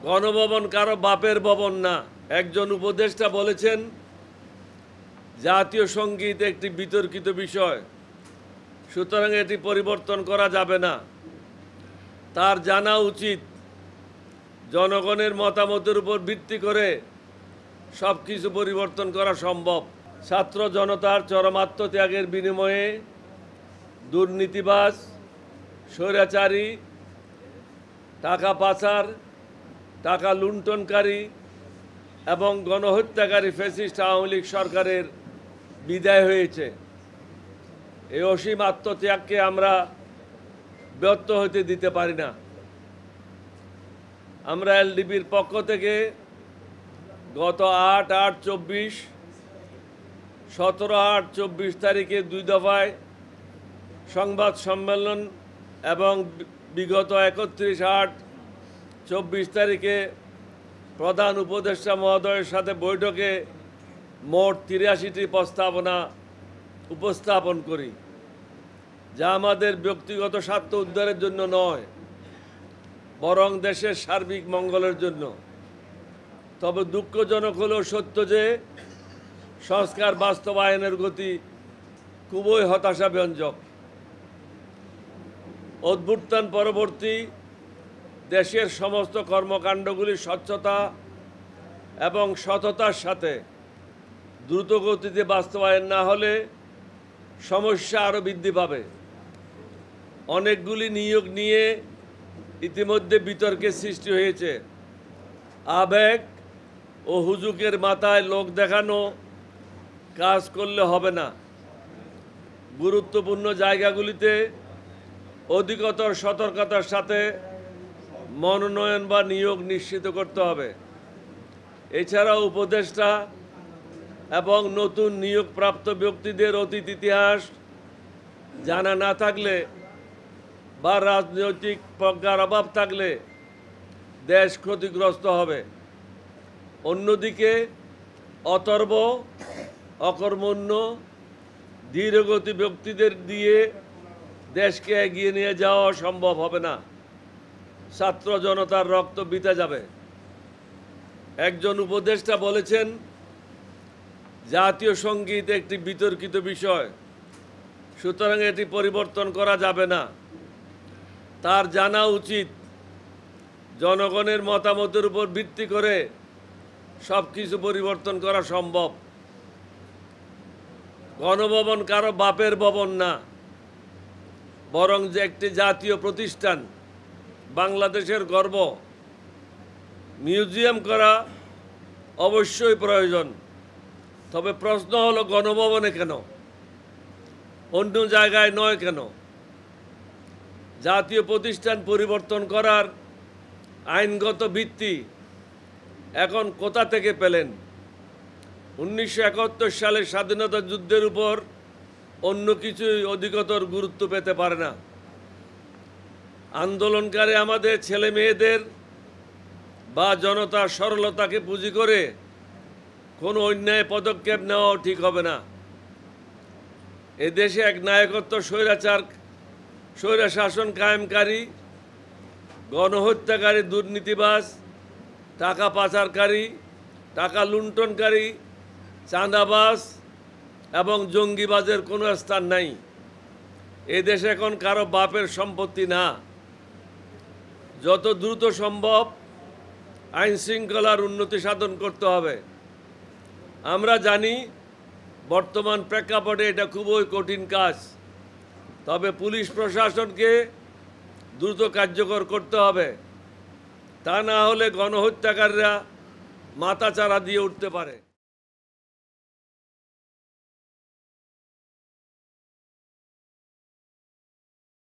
গণভবন কারো বাপের ভবন না। একজন উপদেষ্টা বলেছেন জাতীয় সঙ্গীত একটি বিতর্কিত বিষয়, সুতরাং এটি পরিবর্তন করা যাবে না। তার জানা উচিত জনগণের মতামতের উপর ভিত্তি করে সব কিছু পরিবর্তন করা সম্ভব। ছাত্র জনতার চরম আত্মত্যাগের বিনিময়ে দুর্নীতিবাজ, স্বৈরাচারী, টাকা পাচার, টাকা লুণ্ঠনকারী এবং গণহত্যাকারী ফ্যাসিস্ট আওয়ামী লীগ সরকারের বিদায় হয়েছে। এই অসীম আত্মত্যাগকে আমরা ব্যর্থ হতে দিতে পারি না। আমরা এলডিপির পক্ষ থেকে গত 8/8/24, 17/8/24 তারিখে 2 দফায় সংবাদ সম্মেলন এবং বিগত 31/8/24 তারিখে প্রধান উপদেষ্টা মহোদয়ের সাথে বৈঠকে মোট 83টি প্রস্তাবনা উপস্থাপন করি, যা আমাদের ব্যক্তিগত স্বার্থ উদ্ধারের জন্য নয়, বরং দেশের সার্বিক মঙ্গলের জন্য। তবে দুঃখজনক হলেও সত্য যে সংস্কার বাস্তবায়নের গতি খুবই হতাশাব্যঞ্জক। অভ্যুত্থান পরবর্তী দেশের সমস্ত কর্মকাণ্ডগুলি স্বচ্ছতা এবং সততার সাথে দ্রুতগতিতে বাস্তবায়ন না হলে সমস্যা আরও বৃদ্ধি পাবে। অনেকগুলি নিয়োগ নিয়ে ইতিমধ্যে বিতর্কের সৃষ্টি হয়েছে। আবেগ ও হুজুকের মাথায় লোক দেখানো কাজ করলে হবে না। গুরুত্বপূর্ণ জায়গাগুলিতে অধিকতর সতর্কতার সাথে মনোনয়ন বা নিয়োগ নিশ্চিত করতে হবে। এছাড়াও উপদেষ্টা এবং নতুন নিয়োগপ্রাপ্ত ব্যক্তিদের অতীত ইতিহাস জানা না থাকলে বা রাজনৈতিক প্রজ্ঞার অভাব থাকলে দেশ ক্ষতিগ্রস্ত হবে। অন্যদিকে অতর্ব, অকর্মণ্য, ধীরগতি ব্যক্তিদের দিয়ে দেশকে এগিয়ে নিয়ে যাওয়া সম্ভব হবে না। ছাত্র জনতার রক্ত বিতে যাবে। একজন উপদেষ্টা বলেছেন জাতীয় সঙ্গীত একটি বিতর্কিত বিষয়, সুতরাং এটি পরিবর্তন করা যাবে না। তার জানা উচিত জনগণের মতামতের উপর ভিত্তি করে সব কিছু পরিবর্তন করা সম্ভব। গণভবন কারো বাপের ভবন না, বরং যে একটি জাতীয় প্রতিষ্ঠান, বাংলাদেশের গর্ব। মিউজিয়াম করা অবশ্যই প্রয়োজন, তবে প্রশ্ন হলো গণভবনে কেন, অন্য জায়গায় নয় কেন? জাতীয় প্রতিষ্ঠান পরিবর্তন করার আইনগত ভিত্তি এখন কোথা থেকে পেলেন? 1971 সালের স্বাধীনতা যুদ্ধের উপর অন্য কিছুই অধিকতর গুরুত্ব পেতে পারে না। আন্দোলনকারী আমাদের ছেলে মেয়েদের বা জনতার সরলতাকে পুঁজি করে কোনো অন্যায় পদক্ষেপ নেওয়াও ঠিক হবে না। এদেশে এক নায়কত্ব স্বৈরা শাসন কায়েমকারী, গণহত্যাকারী, দুর্নীতিবাজ, টাকা পাচারকারী, টাকা লুণ্ঠনকারী, চাঁদাবাজ এবং জঙ্গিবাজের কোনো স্থান নাই। এদেশ এখন কারো বাপের সম্পত্তি না। যত দ্রুত সম্ভব আইন শৃঙ্খলার উন্নতি সাধন করতে হবে। আমরা জানি বর্তমান প্রেক্ষাপটে এটা খুবই কঠিন কাজ, তবে পুলিশ প্রশাসনকে দ্রুত কার্যকর করতে হবে। তা না হলে গণহত্যাকারীরা মাথাচাড়া দিয়ে উঠতে পারে।